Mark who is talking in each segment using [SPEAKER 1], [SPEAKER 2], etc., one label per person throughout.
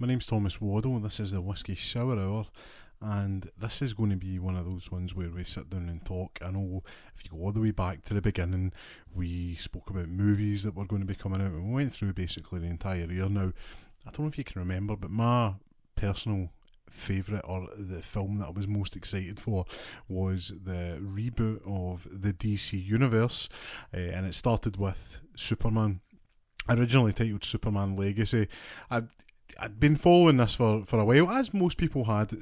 [SPEAKER 1] My name's Thomas Waddle, this is the Whisky Sour Hour, and this is going to be one of those ones where we sit down and talk. I know if you go all the way back to the beginning, we spoke about movies that were going to be coming out, and we went through basically the entire year. Now, I don't know if you can remember, but my personal favourite, or the film that I was most excited for, was the reboot of the DC Universe, and it started with Superman, originally titled Superman Legacy. I'd been following this for a while, as most people had. It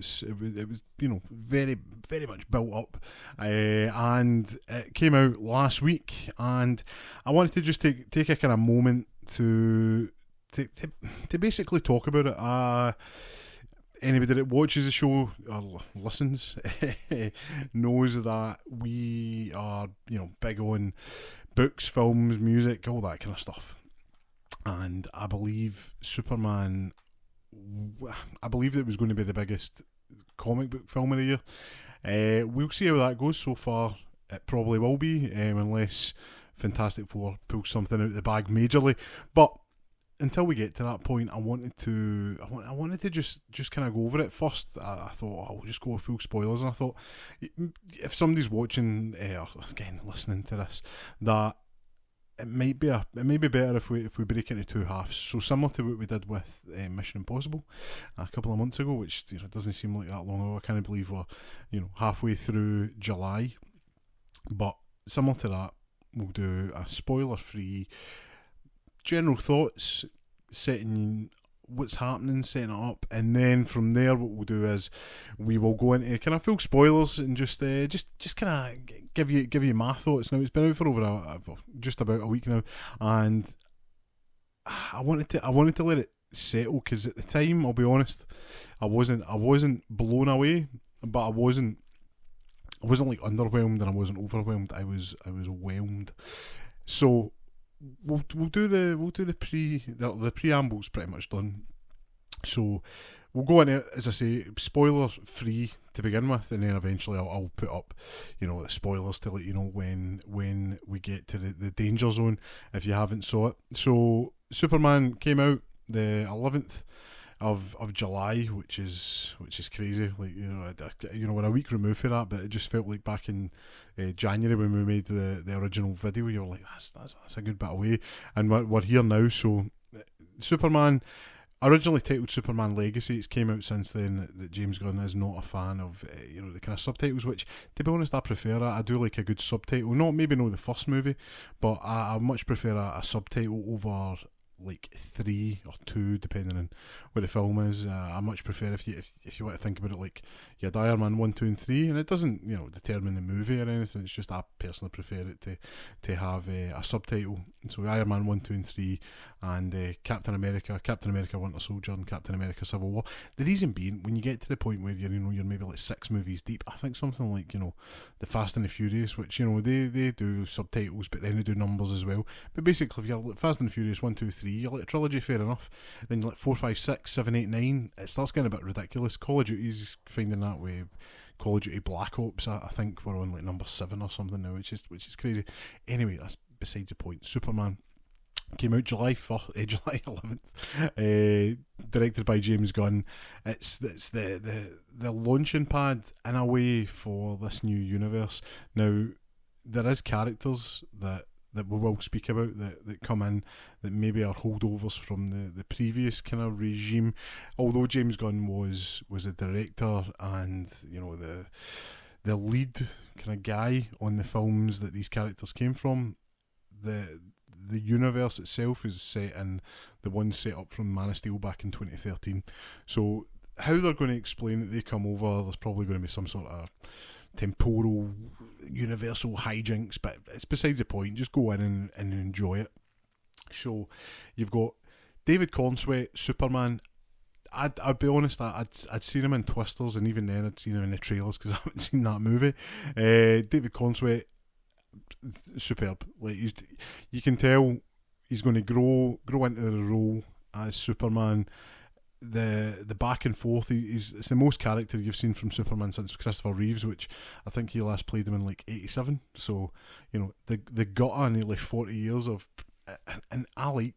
[SPEAKER 1] was very, very much built up, and it came out last week, and I wanted to just take a kind of moment to basically talk about it. Anybody that watches the show or listens knows that we are, big on books, films, music, all that kind of stuff. And I believe Superman, I believed it was going to be the biggest comic book film of the year. We'll see how that goes. So far, it probably will be, unless Fantastic Four pulls something out of the bag majorly. But until we get to that point, I wanted to just kind of go over it. First, I thought I'll just go with full spoilers, and I thought if somebody's watching or again listening to this, that it may be better if we break into two halves. So similar to what we did with Mission Impossible a couple of months ago, which doesn't seem like that long ago. I can't believe we're halfway through July. But similar to that, we'll do a spoiler-free general thoughts, setting what's happening, setting it up, and then from there what we'll do is we will go into kind of full spoilers and just kind of give you my thoughts. Now, it's been out for over just about a week now, and I wanted to let it settle, because at the time, I'll be honest, I wasn't blown away, but I wasn't like underwhelmed, and I wasn't overwhelmed. I was whelmed. So We'll do the preamble's pretty much done. So we'll go into it, as I say, spoiler free to begin with, and then eventually I'll put up the spoilers to let you know when we get to the danger zone if you haven't saw it. So Superman came out the 11th of July, which is crazy. Like we're a week removed for that, but it just felt like back in January when we made the original video. You're like, that's a good bit away, and we're here now. So Superman, originally titled Superman Legacy, it's came out since then. That James Gunn is not a fan of the kind of subtitles, which, to be honest, I prefer. I do like a good subtitle. Maybe not the first movie, but I much prefer a subtitle over like 3 or 2, depending on what the film is. I much prefer if you want to think about it, like you had Iron Man 1, 2 and 3, and it doesn't determine the movie or anything. It's just I personally prefer it to have a subtitle. So Iron Man 1, 2 and 3, and Captain America Winter Soldier, and Captain America Civil War. The reason being, when you get to the point where you're maybe like 6 movies deep, I think something like the Fast and the Furious, which they do subtitles, but then they do numbers as well. But basically, if you're like Fast and the Furious 1, 2, 3, you're like a trilogy, fair enough. Then you're like 4, 5, 6, 7, 8, 9. It starts getting a bit ridiculous. Call of Duty's finding that way. Call of Duty Black Ops, I think we're on like number 7 or something now, which is crazy. Anyway, that's besides the point. Superman came out July 11th, directed by James Gunn. It's the launching pad in a way for this new universe. Now, there is characters that we will speak about that come in that maybe are holdovers from the previous kind of regime. Although James Gunn was a director and the lead kind of guy on the films that these characters came from, the universe itself is set in the one set up from Man of Steel back in 2013. So how they're going to explain that they come over, there's probably going to be some sort of temporal universal hijinks, but it's besides the point. Just go in and enjoy it. So you've got David Cornsweet, Superman. I'd be honest, I'd seen him in Twisters, and even then I'd seen him in the trailers because I haven't seen that movie. David Cornsweet, superb. Like you can tell he's going to grow into the role as Superman. The back and forth, it's the most character you've seen from Superman since Christopher Reeves, which I think he last played him in like 87. So the gutter nearly 40 years of, and I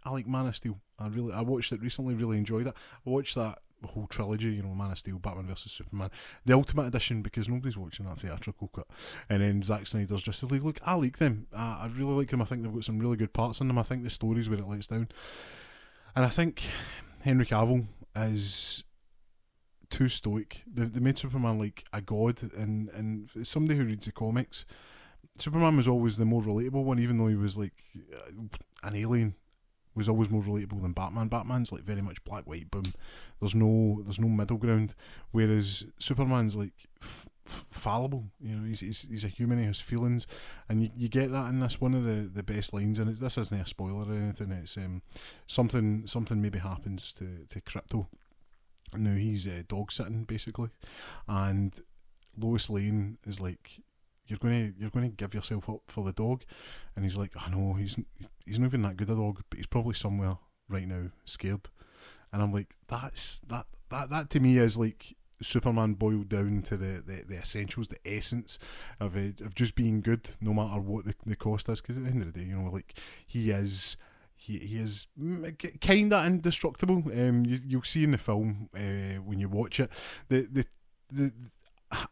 [SPEAKER 1] I like Man of Steel. I watched it recently, really enjoyed it. I watched that whole trilogy, you know, Man of Steel, Batman vs Superman, the Ultimate Edition, because nobody's watching that theatrical cut, and then Zack Snyder's Justice League. Look, I like them. I really like them. I think they've got some really good parts in them. I think the story's where it lets down, and I think Henry Cavill is too stoic. They made Superman like a god, and somebody who reads the comics, Superman was always the more relatable one, even though he was like an alien. Was always more relatable than Batman. Batman's like very much black, white, boom. There's no middle ground. Whereas Superman's like fallible. You know, he's a human. He has feelings, and you get that in this. One of the best lines, and this isn't a spoiler or anything. It's something maybe happens to Crypto. Now he's dog sitting basically, and Lois Lane is like, You're gonna give yourself up for the dog, and he's like, I know he's not even that good a dog, but he's probably somewhere right now scared. And I'm like, that to me is like Superman boiled down to the essentials, the essence of just being good, no matter what the cost is. Because at the end of the day, you know, like he is kind of indestructible. You'll see in the film when you watch it, the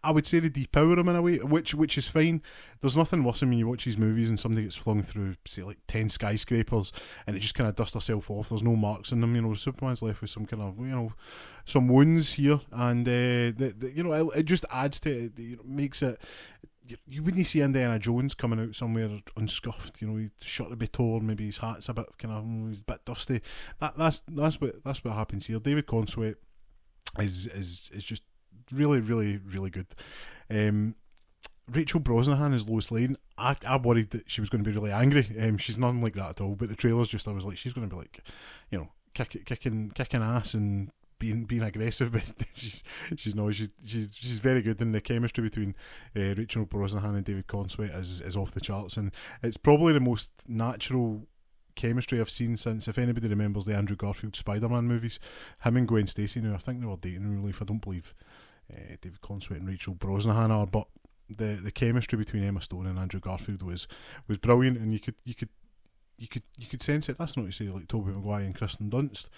[SPEAKER 1] I would say they depower him in a way, which is fine. There's nothing worse than when you watch these movies and somebody gets flung through, say, like 10 skyscrapers, and it just kind of dusts herself off. There's no marks on them. You know, Superman's left with some kind of, you know, some wounds here, and you know, it just adds to it. You know, makes it. You wouldn't see Indiana Jones coming out somewhere unscuffed. You know, his shirt would be torn, maybe his hat's a bit kind of, he's a bit dusty. That's what happens here. David Consuet is just really, really, really good. Rachel Brosnahan as Lois Lane. I worried that she was going to be really angry. She's nothing like that at all. But the trailers I was like, she's going to be like, you know, kicking ass and being aggressive. But she's very good. And the chemistry between Rachel Brosnahan and David Consuet is off the charts. And it's probably the most natural chemistry I've seen since, if anybody remembers the Andrew Garfield Spider-Man movies, him and Gwen Stacy. Now I think they were dating in real life. I don't believe David Consuet and Rachel Brosnahan are, but the chemistry between Emma Stone and Andrew Garfield was brilliant, and you could sense it. That's not to say like Tobey Maguire and Kristen Dunst,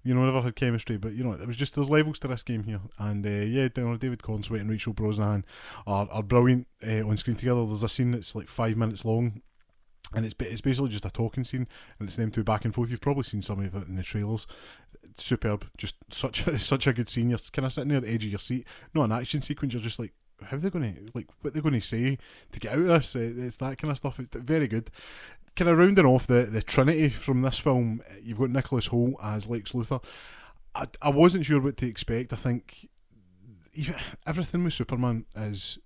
[SPEAKER 1] you know, never had chemistry, but you know, it was just, there's levels to this game here, and yeah, David Consuet and Rachel Brosnahan are brilliant on screen together. There's a scene that's like 5 minutes long, and it's basically just a talking scene, and it's them two back and forth. You've probably seen some of it in the trailers. It's superb, just such a good scene. You're kind of sitting there at the edge of your seat. Not an action sequence. You're just like, how are they going to, like, what they're going to say to get out of this? It's that kind of stuff. It's very good. Kind of rounding off the Trinity from this film, you've got Nicholas Hoult as Lex Luthor. I wasn't sure what to expect. I think everything with Superman is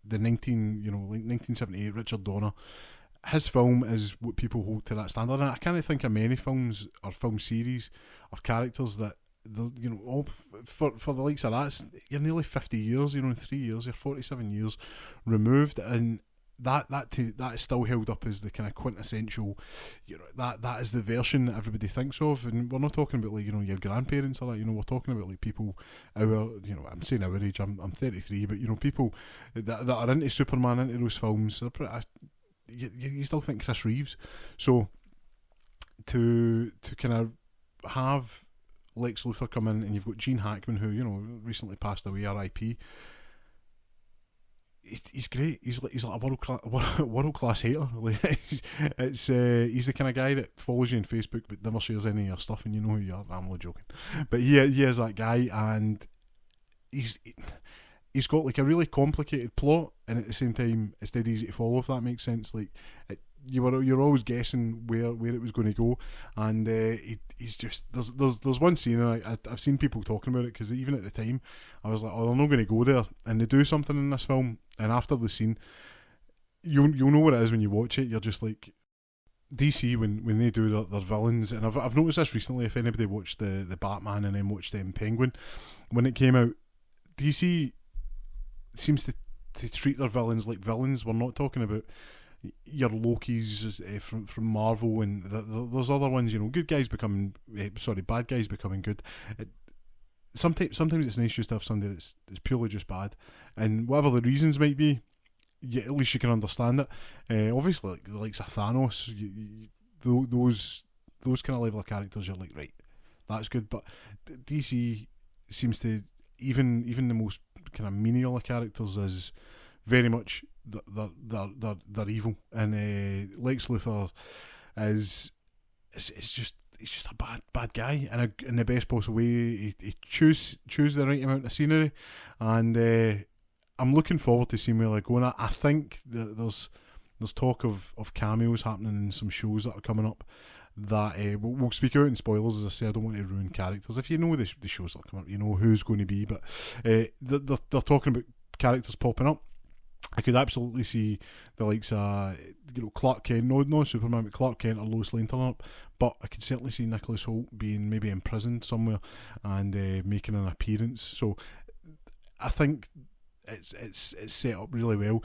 [SPEAKER 1] the 1978 Richard Donner. His film is what people hold to that standard, and I can't think of many films or film series or characters that, you know, all for the likes of that. You're nearly 50 years, you know, in 3 years, you're 47 years removed, and that is still held up as the kind of quintessential, you know, that is the version that everybody thinks of. And we're not talking about, like, you know, your grandparents or that, you know, we're talking about like people our, you know, I'm saying our age, I'm 33, but you know, people that are into Superman, into those films, you still think Chris Reeves. So to kind of have Lex Luthor come in, and you've got Gene Hackman, who, you know, recently passed away, R.I.P. He's great. He's like a world class hater. He's the kind of guy that follows you on Facebook but never shares any of your stuff, and you know who you are. I'm only joking, but he is that guy, and he's got like a really complicated plot, and at the same time it's dead easy to follow, if that makes sense. Like you're always guessing where it was going to go, and he's just there's one scene, and I've seen people talking about it, because even at the time I was like, oh, they're not going to go there, and they do something in this film, and after the scene you'll know what it is when you watch it. You're just like, DC when they do their villains, and I've noticed this recently. If anybody watched the Batman and then watched Penguin when it came out, DC seems to treat their villains like villains. We're not talking about your Lokis from Marvel, and there's other ones, you know, bad guys becoming good. Sometimes it's nice just to have somebody that's purely just bad, and whatever the reasons might be, at least you can understand it. Obviously, like the likes of Thanos, those those kind of level of characters, you're like, right, that's good. But DC seems to, even the most kind of menial of characters is very much they're evil, and Lex Luthor is just, he's just a bad guy in the best possible way. He choose the right amount of scenery, and I'm looking forward to seeing where they're going. I think that there's talk of cameos happening in some shows that are coming up that we'll speak out in spoilers. As I say, I don't want to ruin characters. If you know the shows that are coming up, you know who's going to be, but they're talking about characters popping up. I could absolutely see the likes of Clark Kent, no Superman, but Clark Kent or Lois Lane turning up. But I could certainly see Nicholas Hoult being maybe imprisoned somewhere and making an appearance. So I think it's set up really well.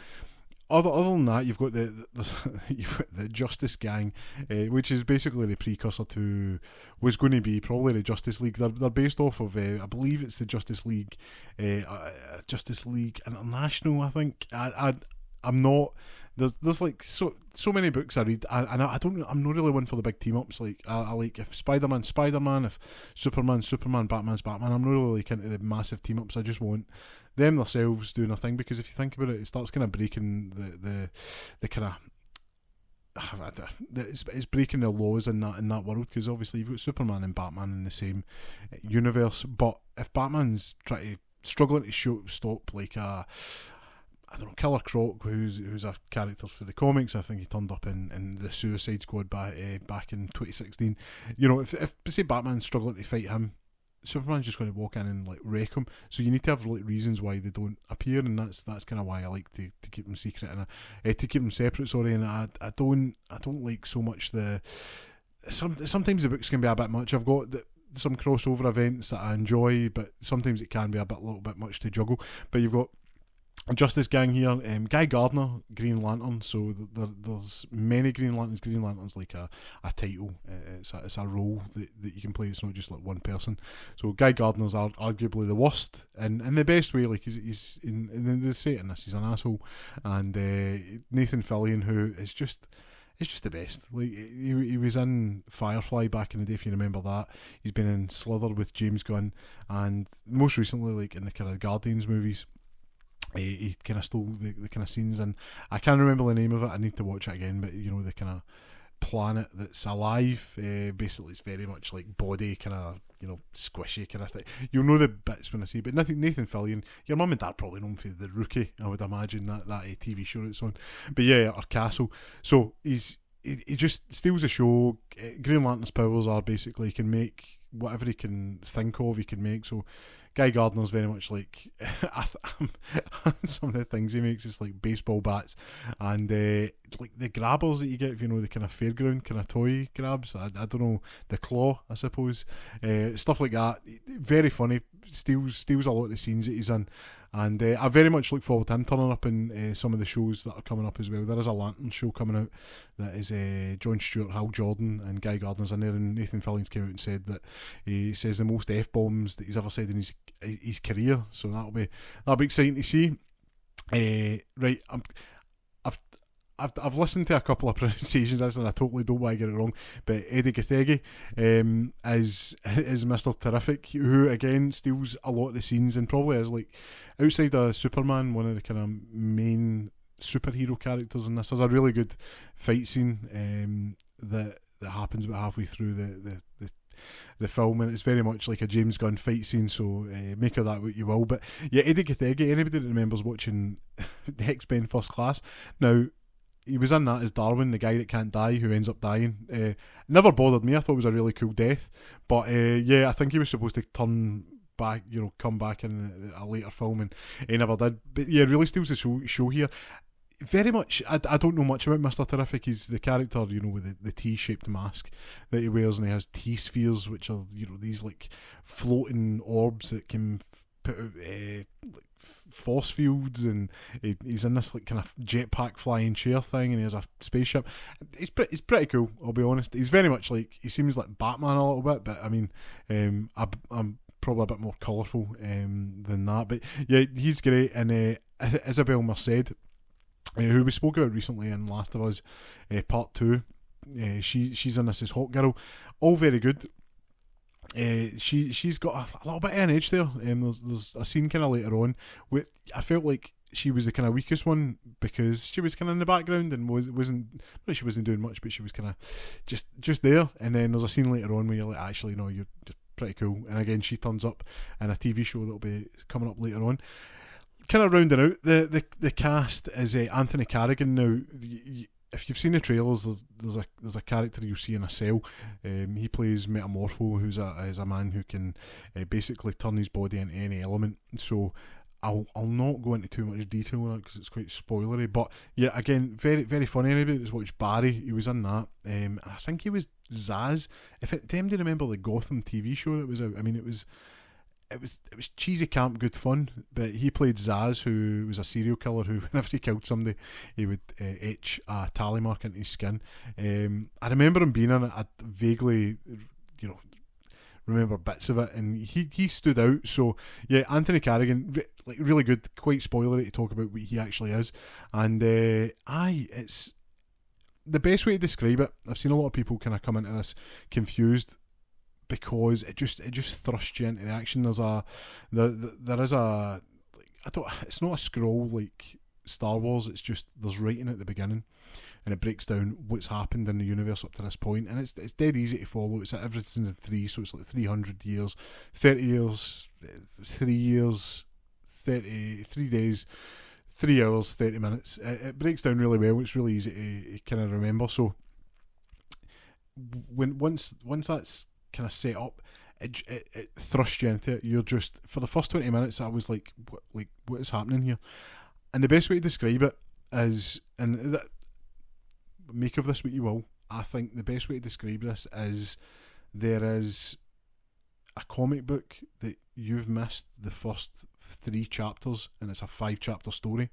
[SPEAKER 1] Other than that, you've got you've got the Justice Gang, which is basically the precursor to was going to be probably the Justice League. They're based off of I believe it's the Justice League International. I think I'm not. There's like so many books I read, and I'm not really one for the big team ups. Like I like, if Spider-Man, if Superman, Batman's Batman. I'm not really like into the massive team ups. I just want them themselves doing a thing, because if you think about it, it starts kind of breaking the kind of it's breaking the laws in that world, because obviously you've got Superman and Batman in the same universe, but if Batman's struggling to stop like I don't know, Killer Croc, who's a character for the comics. I think he turned up in the Suicide Squad back in 2016. If say Batman's struggling to fight him, Superman's just going to walk in and like wreck him. So you need to have like reasons why they don't appear, and that's kind of why I like to keep them secret and to keep them separate. Sorry, and I don't like so much sometimes the books can be a bit much. I've got some crossover events that I enjoy, but sometimes it can be a little bit much to juggle. But you've got Justice Gang here, Guy Gardner, Green Lantern. So there's many Green Lanterns. Green Lantern's like a title. It's a role that you can play. It's not just like one person. So Guy Gardner's arguably the worst, and in the best way. Like he's in the say in this, he's an asshole. And Nathan Fillion, who is just. It's just the best. Like he was in Firefly back in the day, if you remember that. He's been in Slither with James Gunn, and most recently, like in the kind of Guardians movies. He kind of stole the kind of scenes, and I can't remember the name of it. I need to watch it again, but the kind of planet that's alive, basically it's very much like body kind of squishy kind of thing. You'll know the bits when I see, but Nathan Fillion, your mum and dad probably know him for The Rookie, I would imagine, that TV show it's on, but yeah, or Castle. So he just steals the show. Green Lantern's powers are basically he can make whatever he can think of, he can make. So Guy Gardner's very much like some of the things he makes is like baseball bats and like the grabbers that you get, the kind of fairground kind of toy grabs. I don't know, the claw, I suppose, stuff like that. Very funny. Steals a lot of the scenes that he's in, and I very much look forward to him turning up in some of the shows that are coming up as well. There is a Lantern show coming out that is Jon Stewart, Hal Jordan, and Guy Gardner's in there, and Nathan Fillion's came out and said that he says the most F-bombs that he's ever said in his career. So that'll be exciting to see. Right, I've listened to a couple of pronunciations and I totally don't want to get it wrong, but Eddie Gathegi is Mr. Terrific, who again steals a lot of the scenes and probably is, like, outside of Superman, one of the kind of main superhero characters in this. There's a really good fight scene that happens about halfway through the film, and it's very much like a James Gunn fight scene, so make of that what you will. But yeah, Eddie Gathegi, anybody that remembers watching the X-Men First Class, now he was in that as Darwin, the guy that can't die, who ends up dying. Never bothered me. I thought it was a really cool death, but yeah, I think he was supposed to turn back, come back in a later film, and he never did. But yeah, really steals the show here. Very much, I don't know much about Mr. Terrific. He's the character, with the T-shaped mask that he wears, and he has T-spheres, which are, these like floating orbs that can put out like force fields, and he's in this like kind of jetpack flying chair thing, and he has a spaceship. He's pretty cool, I'll be honest. He's very much like, he seems like Batman a little bit, but I mean, I'm probably a bit more colourful than that. But yeah, he's great. And Isabel Merced, who we spoke about recently in Last of Us Part 2, she's in this as Hot Girl. All very good. She's got a little bit of an edge there. There's a scene kind of later on where I felt like she was the kind of weakest one because she was kind of in the background and she wasn't doing much, but she was kind of just there. And then there's a scene later on where you're like, actually, no, you're just pretty cool. And again, she turns up in a TV show that'll be coming up later on. Kind of rounding out the cast is Anthony Carrigan. Now, if you've seen the trailers, there's a character you'll see in a cell. He plays Metamorpho, who's a man who can basically turn his body into any element. So I'll not go into too much detail on it because it's quite spoilery. But yeah, again, very very funny. Anybody that's watched Barry, he was in that. And I think he was Zaz. Do you remember the Gotham TV show that was out? I mean, it was cheesy camp, good fun. But he played Zaz, who was a serial killer who, whenever he killed somebody, he would etch a tally mark into his skin. I remember him being in it. I vaguely, remember bits of it, and he stood out. So yeah, Anthony Carrigan, really good. Quite spoilery to talk about what he actually is, and it's the best way to describe it. I've seen a lot of people kind of come into this confused because it just thrusts you into the action. There is a it's not a scroll like Star Wars. It's just there's writing at the beginning, and it breaks down what's happened in the universe up to this point, and it's dead easy to follow. It's like everything's in 3, so it's like 300 years, 30 years, 3 years, 3 days, 3 hours, 30 minutes. It breaks down really well. It's really easy to kind of remember. So once that's kind of set up, it thrusts you into it. You're just, for the first 20 minutes, I was like, what is happening here? And the best way to describe it is, make of this what you will, I think the best way to describe this is there is a comic book that you've missed the first 3 chapters, and it's a 5-chapter story,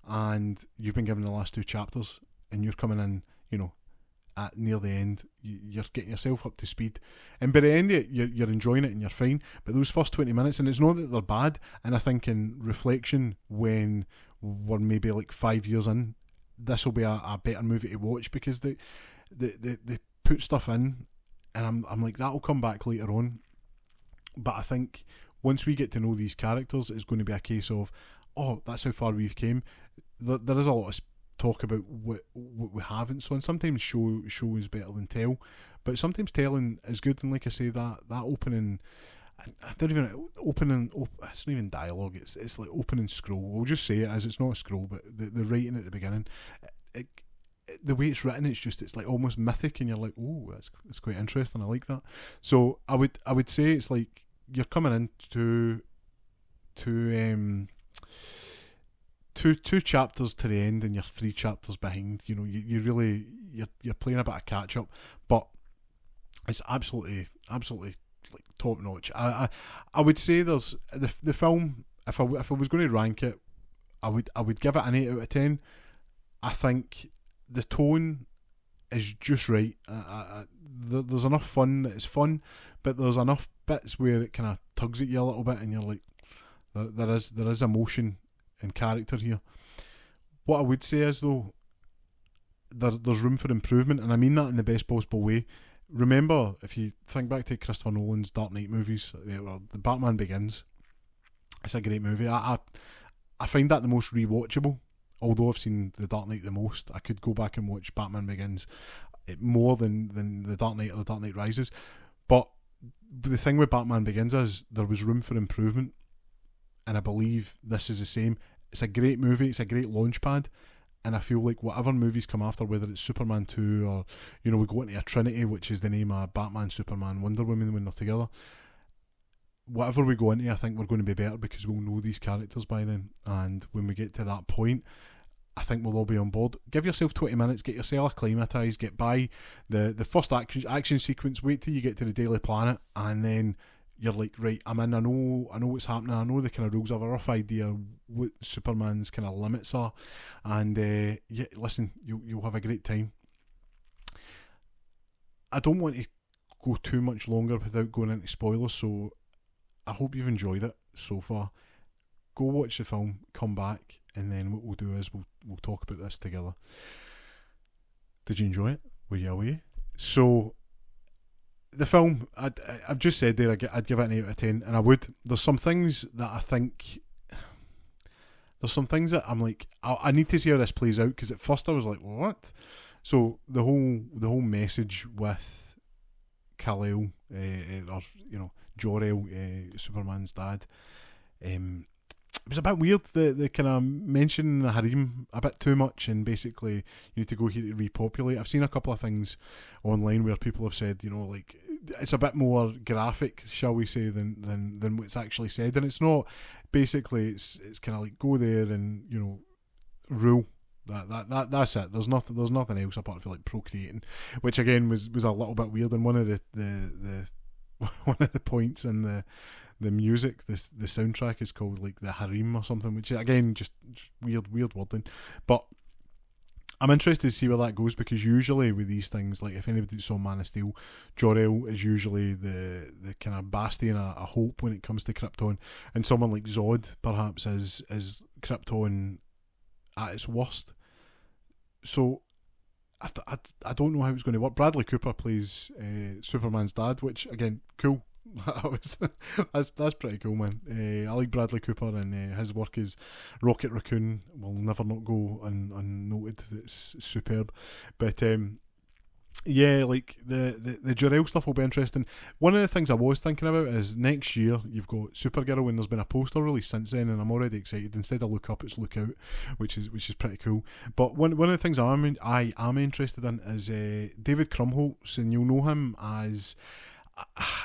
[SPEAKER 1] and you've been given the last 2 chapters, and you're coming in, at near the end, you're getting yourself up to speed, and by the end of it, you're enjoying it and you're fine. But those first 20 minutes, and it's not that they're bad, and I think in reflection, when we're maybe like 5 years in, this will be a better movie to watch, because they put stuff in, and I'm like, that'll come back later on. But I think once we get to know these characters, it's going to be a case of, oh, that's how far we've came. There is a lot of talk about what we haven't. So, and sometimes show is better than tell, but sometimes telling is good. And like I say, that opening, I don't even opening. It's not even dialogue. It's like opening scroll. We'll just say it as it's not a scroll, but the writing at the beginning, the way it's written, it's like almost mythic, and you're like, oh, that's quite interesting. I like that. So I would say it's like you're coming into two chapters to the end, and you're 3 chapters behind. You really you're playing a bit of catch up, but it's absolutely like top notch. I would say there's the film. If I was going to rank it, I would give it an 8 out of 10. I think the tone is just right. There's enough fun that it's fun, but there's enough bits where it kind of tugs at you a little bit, and you're like, there is emotion and character here. What I would say is, though, there's room for improvement, and I mean that in the best possible way. Remember, if you think back to Christopher Nolan's Dark Knight movies, The Batman Begins, it's a great movie. I find that the most rewatchable. Although I've seen The Dark Knight the most, I could go back and watch Batman Begins more than The Dark Knight or The Dark Knight Rises. But the thing with Batman Begins is there was room for improvement, and I believe this is the same. It's a great movie, it's a great launchpad, and I feel like whatever movies come after, whether it's Superman 2 or, we go into a Trinity, which is the name of Batman, Superman, Wonder Woman when they're together, whatever we go into, I think we're going to be better because we'll know these characters by then. And when we get to that point, I think we'll all be on board. Give yourself 20 minutes, get yourself acclimatised, get by the first action sequence, wait till you get to the Daily Planet, and then you're like, right, I'm in, I know what's happening, I know the kind of rules, I have a rough idea what Superman's kind of limits are, and yeah, listen, you'll have a great time. I don't want to go too much longer without going into spoilers, so I hope you've enjoyed it so far. Go watch the film, come back, and then what we'll do is we'll talk about this together. Did you enjoy it? Were you away? So the film, I've just said there, I'd give it an 8 out of 10, and I would. There's some things that I think, there's some things that I'm like, I need to see how this plays out, because at first I was like, what? So the whole message with Kal-El, or Jor-El, Superman's dad, it was a bit weird. The kind of mention the harem a bit too much, and basically you need to go here to repopulate. I've seen a couple of things online where people have said, like, it's a bit more graphic, shall we say, than what's actually said, and it's not. Basically, it's kind of like, go there and rule. That's it. There's nothing else apart from like procreating, which again was a little bit weird. And one of the one of the points in the music, the soundtrack is called like the harem or something, which again just weird wording. But I'm interested to see where that goes, because usually with these things, like if anybody saw Man of Steel, Jor-El is usually the kind of bastion of hope when it comes to Krypton, and someone like Zod perhaps is Krypton at its worst. So I don't know how it's going to work. Bradley Cooper plays Superman's dad, which again, cool. That's pretty cool, man. I like Bradley Cooper, and his work as Rocket Raccoon will never not go unnoted. It's superb. But yeah, like the Jor-El stuff will be interesting. One of the things I was thinking about is next year you've got Supergirl, and there's been a poster released since then, and I'm already excited. Instead of Look Up, it's Look Out, which is pretty cool. But one of the things I am interested in is David Krumholtz, and you'll know him as.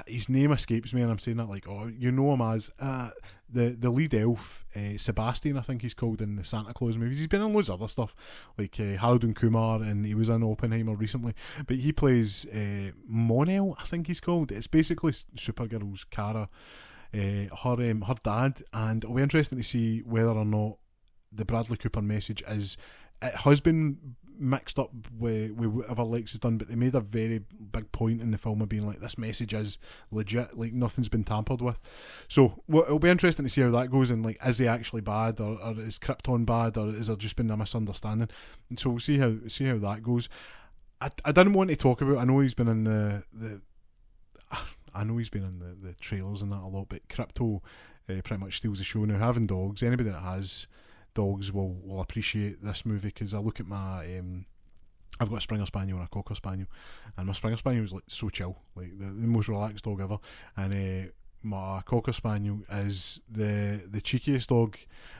[SPEAKER 1] His name escapes me, and I'm saying that like, you know him as the lead elf, Sebastian, I think he's called, in the Santa Claus movies. He's been in loads of other stuff, like Harold and Kumar, and he was in Oppenheimer recently. But he plays Mon-El, I think he's called. It's basically Supergirl's Kara, her dad, and it'll be interesting to see whether or not the Bradley Cooper message is. It has been mixed up with whatever Lex has done, but they made a very big point in the film of being like, this message is legit, like nothing's been tampered with. So it'll be interesting to see how that goes, and like, is he actually bad, or is Krypton bad, or is there just been a misunderstanding? And so we'll see how that goes. I didn't want to talk about. I know he's been in the trailers and that a lot, but Crypto pretty much steals the show now. Having dogs, anybody that has dogs will appreciate this movie, because I look at my I've got a Springer Spaniel and a Cocker Spaniel, and my Springer Spaniel is like so chill, like the most relaxed dog ever, and my Cocker Spaniel is the cheekiest dog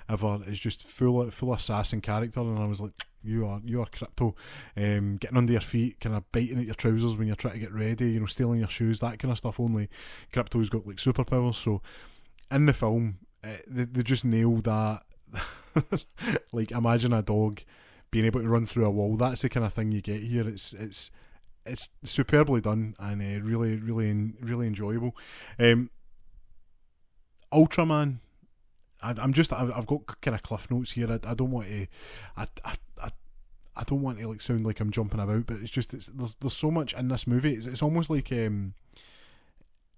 [SPEAKER 1] ever. It's just full of sass and character, and I was like, you are Crypto, getting under your feet, kind of biting at your trousers when you're trying to get ready, stealing your shoes, that kind of stuff. Only Crypto's got like superpowers. So in the film, they just nailed that. Like, imagine a dog being able to run through a wall. That's the kind of thing you get here. It's superbly done, and really enjoyable. Ultraman, I've got kind of cliff notes here. I don't want to I don't want to like sound like I'm jumping about, but it's just there's so much in this movie. It's almost like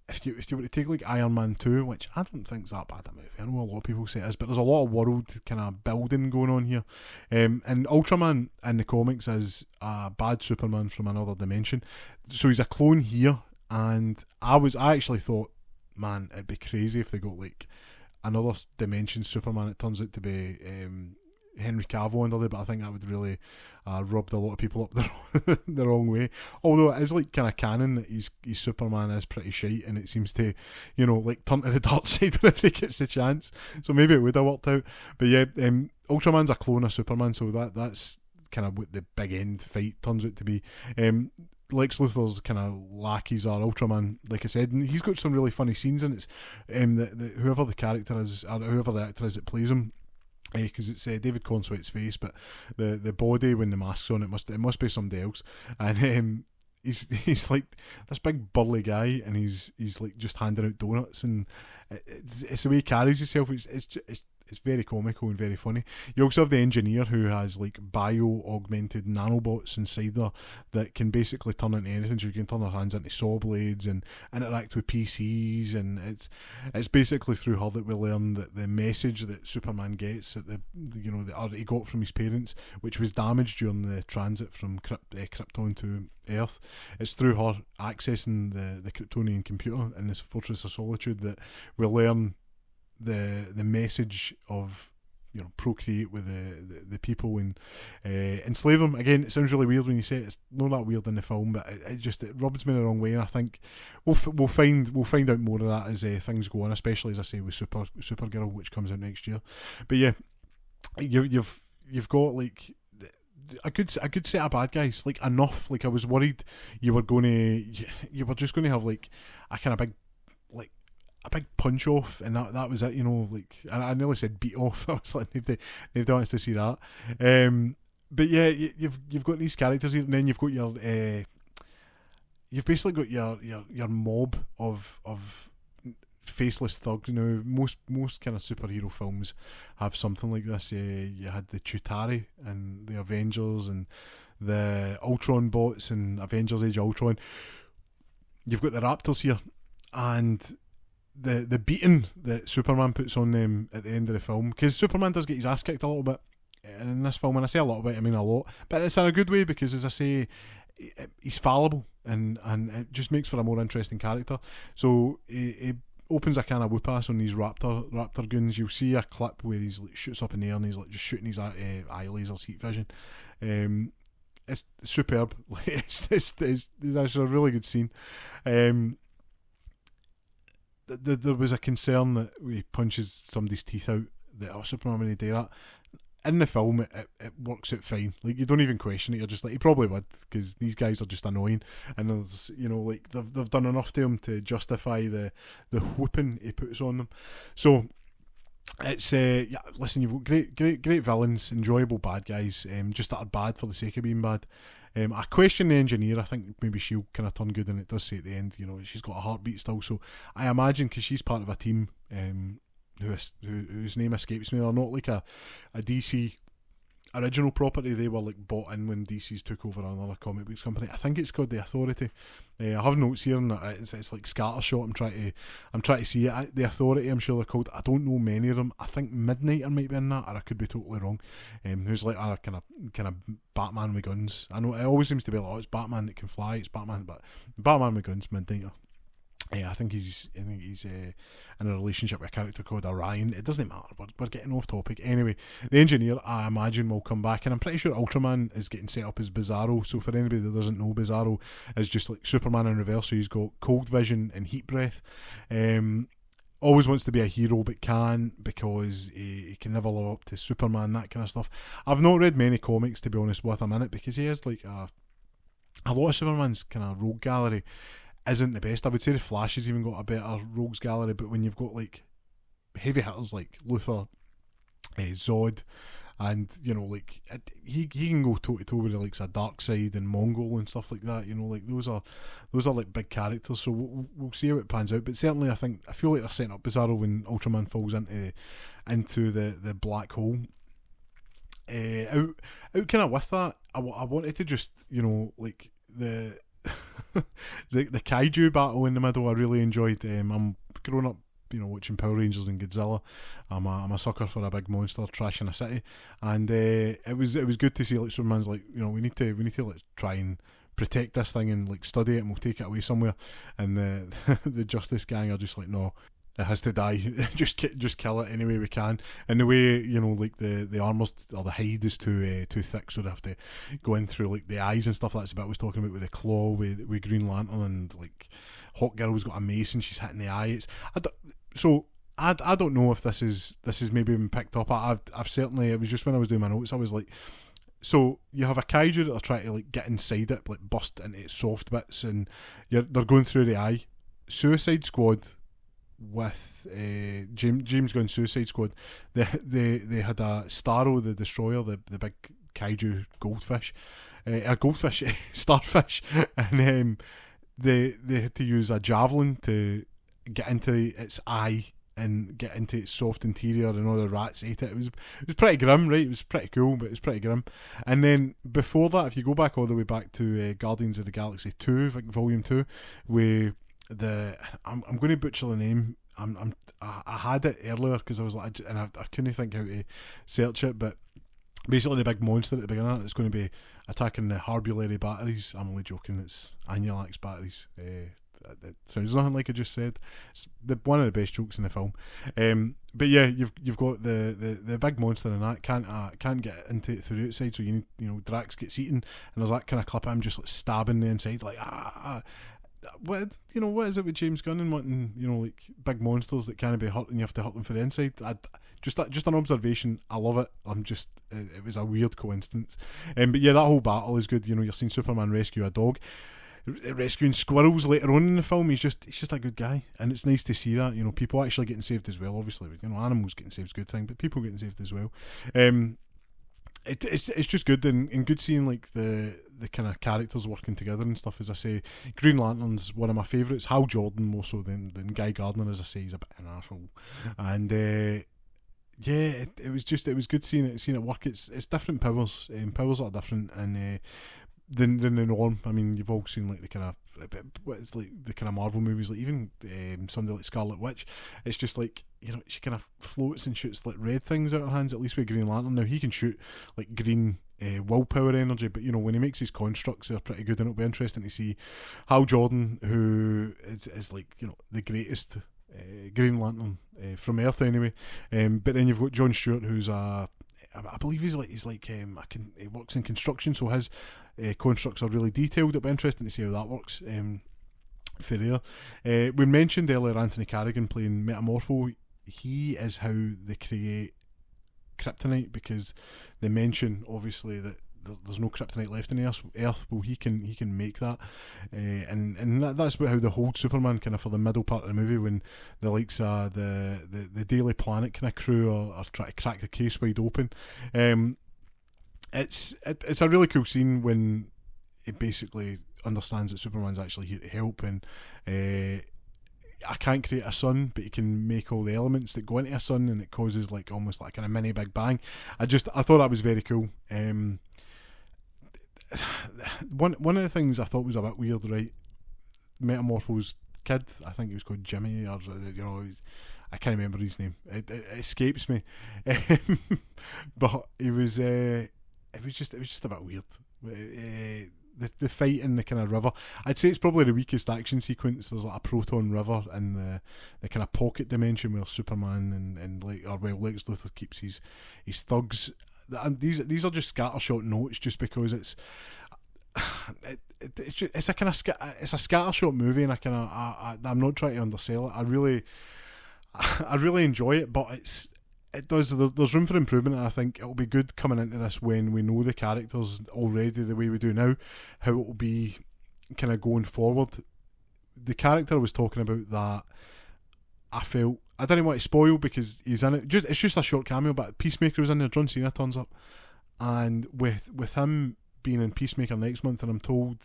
[SPEAKER 1] if you were to take like Iron Man 2, which I don't think's that bad a movie. I know a lot of people say it is, but there's a lot of world kind of building going on here. And Ultraman in the comics is a bad Superman from another dimension. So he's a clone here, and I actually thought, man, it'd be crazy if they got like another dimension Superman. It turns out to be Henry Cavill under there, but I think that would really rubbed a lot of people up the wrong way. Although it is like kind of canon that he's Superman is pretty shite, and it seems to, like turn to the dark side whenever he gets the chance. So maybe it would have worked out. But yeah, Ultraman's a clone of Superman, so that's kind of what the big end fight turns out to be. Lex Luthor's kind of lackeys are Ultraman, like I said, and he's got some really funny scenes, and it's whoever the character is, or whoever the actor is that plays him, because it's David Consuete's face, but the body when the mask's on, it must be somebody else, and he's like this big burly guy, and he's like just handing out donuts, and it's the way he carries himself. it's very comical and very funny. You also have the engineer who has like bio-augmented nanobots inside there that can basically turn into anything. So you can turn their hands into saw blades and interact with PCs, and it's basically through her that we learn that the message that Superman gets, that that he got from his parents, which was damaged during the transit from Krypton to Earth. It's through her accessing the Kryptonian computer in this Fortress of Solitude that we learn the message of procreate with the people and enslave them. Again, it sounds really weird when you say it. It's not that weird in the film, but it rubs me the wrong way, and I think we'll find out more of that as things go on, especially as I say with Supergirl, which comes out next year. But yeah, you've got like a good set of bad guys, like enough. Like I was worried you were just going to have like a kind of a big punch off, and that was it. Like I nearly said beat off. I was like, they've wants to see that. But yeah, you've got these characters here, and then you've got you've basically got your mob of faceless thugs. Most kind of superhero films have something like this. You had the Chitauri and the Avengers and the Ultron bots and Avengers Age of Ultron. You've got the Raptors here, and the beating that Superman puts on them at the end of the film, because Superman does get his ass kicked a little bit in this film, and I say a little bit, I mean a lot, but it's in a good way, because as I say, he's fallible, and it just makes for a more interesting character. So he opens a can of whoop-ass on these raptor goons. You'll see a clip where he's like shoots up in the air and he's like just shooting his eye lasers, heat vision. It's superb. It's actually a really good scene. There was a concern that he punches somebody's teeth out, that Superman when he do that. In the film, it works out fine. Like, you don't even question it. You're just like, he probably would, because these guys are just annoying, and there's like they've done enough to him to justify the whooping he puts on them. So it's listen, you've got great villains, enjoyable bad guys, just that are bad for the sake of being bad. I question the engineer. I think maybe she'll kind of turn good, and it does say at the end, she's got a heartbeat still. So I imagine, because she's part of a team whose name escapes me, they're not like a DC original property. They were like bought in when DC's took over another comic books company. I think it's called The Authority. I have notes here, and it's like scattershot. I'm trying to see it. The Authority, I'm sure they're called. I don't know many of them. I think Midnighter might be in that, or I could be totally wrong. Who's like a kind of Batman with guns. I know it always seems to be like, it's Batman that can fly. It's Batman, but Batman with guns, Midnighter. I think he's in a relationship with a character called Orion. It doesn't matter, we're getting off topic. Anyway, the engineer, I imagine, will come back, and I'm pretty sure Ultraman is getting set up as Bizarro. So for anybody that doesn't know, Bizarro is just like Superman in reverse. So he's got cold vision and heat breath. Always wants to be a hero, but can't, because he can never live up to Superman, that kind of stuff. I've not read many comics, to be honest with him in it, because he has like a lot of Superman's kind of rogue gallery isn't the best. I would say the Flash has even got a better rogues gallery, but when you've got like heavy hitters like Luthor, Zod, and like he can go toe to toe with the likes of Darkseid and Mongol and stuff like that. Like those are like big characters. So we'll see how it pans out. But certainly, I feel like they're setting up Bizarro when Ultraman falls into the black hole. Out kind of with that, I wanted to just like the the kaiju battle in the middle. I really enjoyed. I'm growing up, watching Power Rangers and Godzilla. I'm a sucker for a big monster trashing a city, and it was good to see like Superman's like, we need to like try and protect this thing and like study it, and we'll take it away somewhere. And the Justice Gang are just like, no, it has to die. just kill it any way we can. And the way, like the armours or the hide is too thick, so they have to go in through like the eyes and stuff. That's the bit I was talking about with the claw with Green Lantern, and like Hawk Girl's got a mace and she's hitting the eye. I don't know if this is maybe been picked up. I've certainly, it was just when I was doing my notes, I was like, so you have a kaiju that are trying to like get inside it, like bust into its soft bits, and they're going through the eye. Suicide Squad with James Gunn's Suicide Squad, they had a Starro the Destroyer, the big kaiju goldfish, starfish, and they had to use a javelin to get into its eye and get into its soft interior, and all the rats ate it. It was pretty grim, right? It was pretty cool, but it was pretty grim. And then before that, if you go back all the way back to Guardians of the Galaxy 2, like Volume 2, where I'm going to butcher the name. I had it earlier because I was like, and I couldn't think how to search it, but basically the big monster at the beginning is going to be attacking the Harbulary batteries. I'm only joking. It's Anulax batteries. It sounds nothing like I just said. It's one of the best jokes in the film. But yeah, you've got the big monster and that can't get into it through the outside, so you need, Drax gets eaten, and there's that kind of clip of him just like stabbing the inside, like what is it with James Gunn and wanting like big monsters that can't be hurt and you have to hurt them for the inside? Just an observation. I love it. It was a weird coincidence. But yeah, that whole battle is good. You're seeing Superman rescue a dog, rescuing squirrels later on in the film. He's just a good guy, and it's nice to see that people actually getting saved as well. Obviously, animals getting saved is a good thing, but people getting saved as well. It's just good and good seeing like the kind of characters working together and stuff. As I say, Green Lantern's one of my favourites. Hal Jordan more so than Guy Gardner, as I say, he's a bit of an asshole. And yeah, it was good seeing it work. It's different powers. Powers are different and than the norm. I mean, you've all seen like the kind of it's like the kind of Marvel movies, like even somebody like Scarlet Witch. It's just like she kind of floats and shoots like red things out of her hands. At least with Green Lantern, now he can shoot like green willpower energy, but when he makes his constructs, they're pretty good, and it'll be interesting to see Hal Jordan, who is like the greatest Green Lantern from Earth anyway. But then you've got John Stewart, who's I believe he works in construction, so his constructs are really detailed. It'll be interesting to see how that works for there. We mentioned earlier Anthony Carrigan playing Metamorpho. He is how they create kryptonite, because they mention obviously that there's no kryptonite left in Earth. Well, he can make that, and that's how they hold Superman kind of for the middle part of the movie, when the likes of the Daily Planet kind of crew are trying to crack the case wide open. It's a really cool scene when it basically understands that Superman's actually here to help, and I can't create a sun, but you can make all the elements that go into a sun, and it causes like almost like a mini Big Bang. I thought that was very cool. One of the things I thought was a bit weird, right? Metamorpho's kid, I think he was called Jimmy, or I can't remember his name. It escapes me. But it was just a bit weird. The fight in the kind of river, I'd say it's probably the weakest action sequence. There's like a proton river in the kind of pocket dimension where Superman and Lex Luthor keeps his thugs. And these are just scattershot notes, just because it's a kind of it's a scattershot movie, and I'm not trying to undersell it. I really enjoy it, but there's room for improvement, and I think it'll be good coming into this when we know the characters already the way we do now, how it will be kind of going forward. The character I was talking about that I didn't want to spoil because he's in it. It's just a short cameo, but Peacemaker was in there. John Cena turns up, and with him being in Peacemaker next month, and I'm told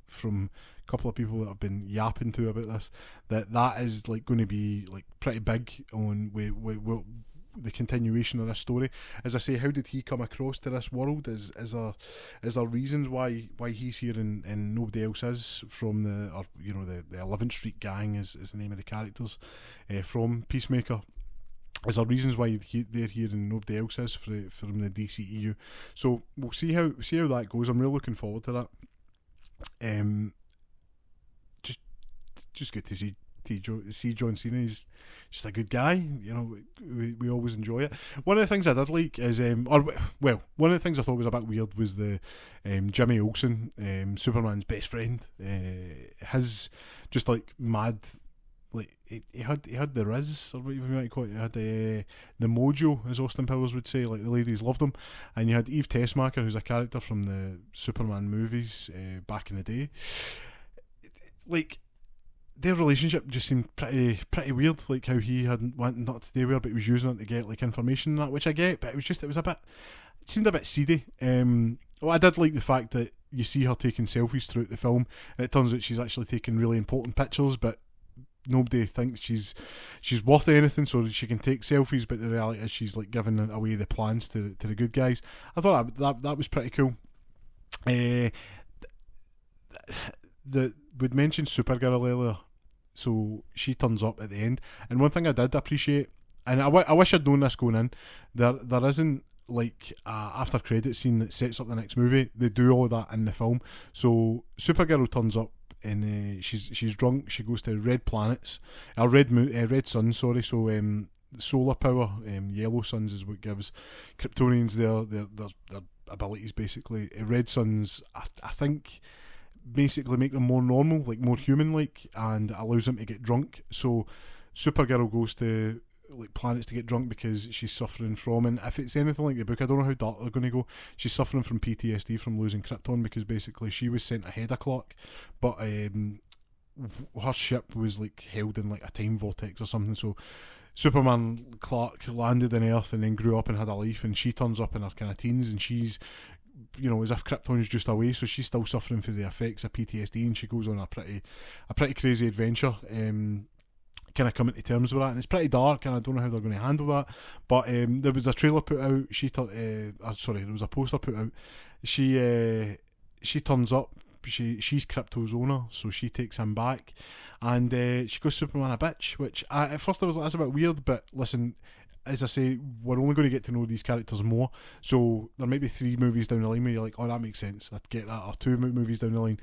[SPEAKER 1] from a couple of people that I've been yapping to about this that is like going to be like pretty big on the continuation of this story. As I say, how did he come across to this world? Is there reasons why he's here and nobody else is from the 11th Street Gang is the name of the characters from Peacemaker? Is there reasons why they're here and nobody else is from the DCEU? So we'll see how that goes. I'm really looking forward to that. Just good to see John Cena. He's just a good guy. We always enjoy it. One of the things I did like is one of the things I thought was a bit weird was the Jimmy Olsen, Superman's best friend. His just like mad, like he had the Riz, or whatever you might call it. He had the mojo, as Austin Powers would say. Like the ladies loved him. And you had Eve Tessmacher, who's a character from the Superman movies back in the day. Like, their relationship just seemed pretty weird, like how he hadn't wanted not to do well, but he was using it to get like information and that, which I get, but it seemed a bit seedy. I did like the fact that you see her taking selfies throughout the film, and it turns out she's actually taking really important pictures, but nobody thinks she's worth anything, so she can take selfies, but the reality is she's like giving away the plans to the good guys. I thought that was pretty cool. We'd mentioned Supergirl earlier, so she turns up at the end, and one thing I did appreciate, and I wish I'd known this going in, there isn't like after credit scene that sets up the next movie. They do all of that in the film. So Supergirl turns up and she's drunk. She goes to red planets, red suns. Sorry, so solar power. Yellow suns is what gives Kryptonians their abilities. Basically, red suns, I think, basically make them more normal, like more human-like, and allows them to get drunk. So Supergirl goes to like planets to get drunk because she's suffering from, and if it's anything like the book, I don't know how dark they're going to go, she's suffering from PTSD from losing Krypton, because basically she was sent ahead of Clark, but her ship was like held in like a time vortex or something. So Superman Clark landed on Earth and then grew up and had a life, and she turns up in her kind of teens, and she's, you know, as if Krypton's just away, so she's still suffering from the effects of PTSD, and she goes on a pretty crazy adventure, kind of coming to terms with that, and it's pretty dark, and I don't know how they're going to handle that. But there was a trailer put out. There was a poster put out. She turns up. She's Krypto's owner, so she takes him back, and she goes Superman a bitch. Which at first I was like, that's a bit weird, but listen, as I say, we're only going to get to know these characters more, so there might be 3 movies down the line where you're like, oh, that makes sense, I'd get that, or 2 movies down the line,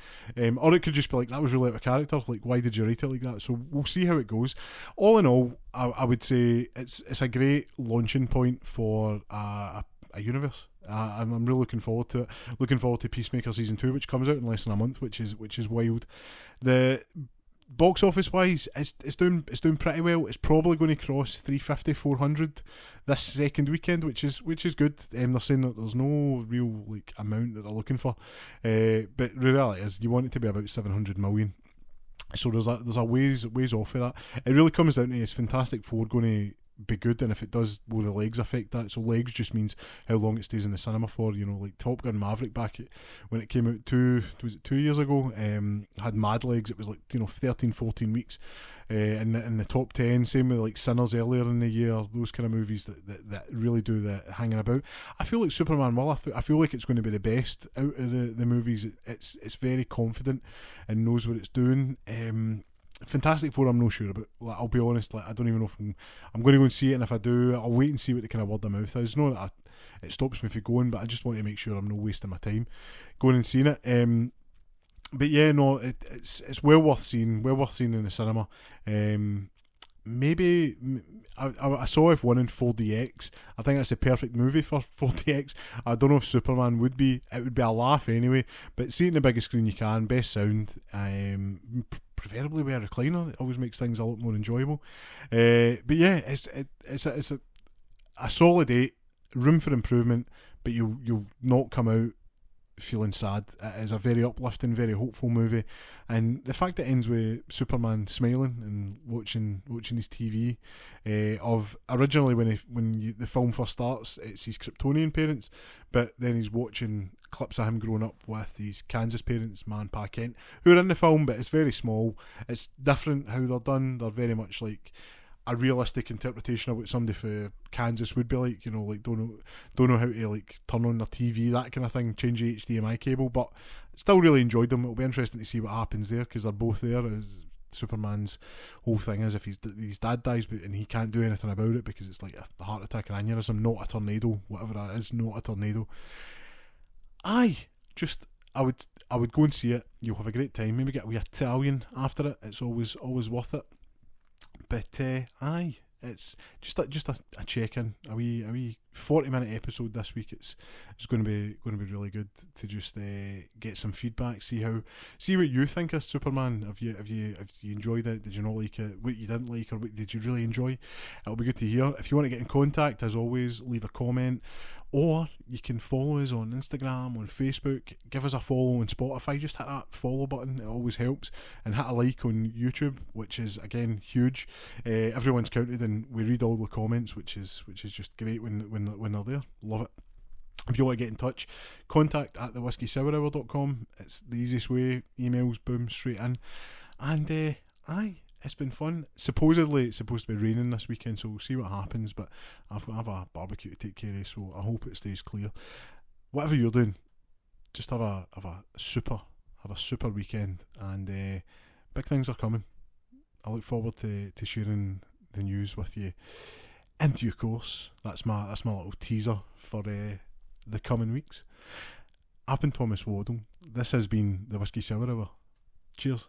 [SPEAKER 1] or it could just be like, that was really out of character, like, why did you write it like that? So we'll see how it goes. All in all, I would say it's a great launching point for a universe. I'm really looking forward to it. Looking forward to Peacemaker season 2, which comes out in less than a month, which is wild. The box office wise, it's doing pretty well. It's probably going to cross 350, 400 this second weekend, which is good. They're saying that there's no real like amount that they're looking for, but the reality is you want it to be about 700 million. So there's a ways off of that. It really comes down to, is Fantastic Four going to be good, and if it does, will the legs affect that? So legs just means how long it stays in the cinema for. You know, like Top Gun Maverick when it came out 2 years ago, had mad legs. It was like 13-14 weeks in the top 10. Same with like Sinners earlier in the year. Those kind of movies that really do the hanging about. I feel like Superman will. I feel like it's going to be the best out of the movies. It's very confident and knows what it's doing. Fantastic Four, I'm not sure about. Like, I'll be honest, like, I don't even know if I'm going to go and see it, and if I do, I'll wait and see what the kind of word of mouth is. No, that it stops me from going, but I just want to make sure I'm not wasting my time going and seeing it. But yeah, no, it's well worth seeing in the cinema. Maybe I saw F1 in 4DX. I think that's the perfect movie for 4DX. I don't know if Superman would be. It would be a laugh anyway. But see it in the biggest screen you can, best sound, preferably with a recliner. It always makes things a lot more enjoyable. But yeah, it's a solid 8. Room for improvement, but you'll not come out feeling sad. It is a very uplifting, very hopeful movie, and the fact that it ends with Superman smiling and watching his TV. Of originally when the film first starts, it's his Kryptonian parents, but then he's watching clips of him growing up with his Kansas parents, Man, Pa, Kent, who are in the film, but it's very small. It's different how they're done. They're very much like a realistic interpretation of what somebody for Kansas would be like, like don't know how to like turn on their TV, that kind of thing, change the HDMI cable, but still really enjoyed them. It'll be interesting to see what happens there, because they're both there. As Superman's whole thing is, if his dad dies and he can't do anything about it because it's like a heart attack, an aneurysm, not a tornado, whatever that is, not a tornado. I would go and see it. You'll have a great time. Maybe get a wee Italian after it. It's always worth it. But it's just a check-in, a wee 40-minute episode this week. It's going to be really good to just get some feedback, see what you think of Superman. Have you enjoyed it? Did you not like it? What you didn't like, or what did you really enjoy? It'll be good to hear. If you want to get in contact, as always, leave a comment. Or you can follow us on Instagram, on Facebook, give us a follow on Spotify, just hit that follow button, it always helps, and hit a like on YouTube, which is again huge. Everyone's counted and we read all the comments, which is just great when they're there. Love it. If you want to get in touch, contact at thewhiskeysourhour.com. It's the easiest way. Emails, boom, straight in. And it's been fun. Supposedly it's supposed to be raining this weekend, so we'll see what happens, but I've got to have a barbecue to take care of, so I hope it stays clear. Whatever you're doing, just have a super weekend, and big things are coming. I look forward to sharing the news with you in due course. That's my little teaser for the coming weeks. I've been Thomas Waddle. This has been the Whisky Sour Hour. Cheers.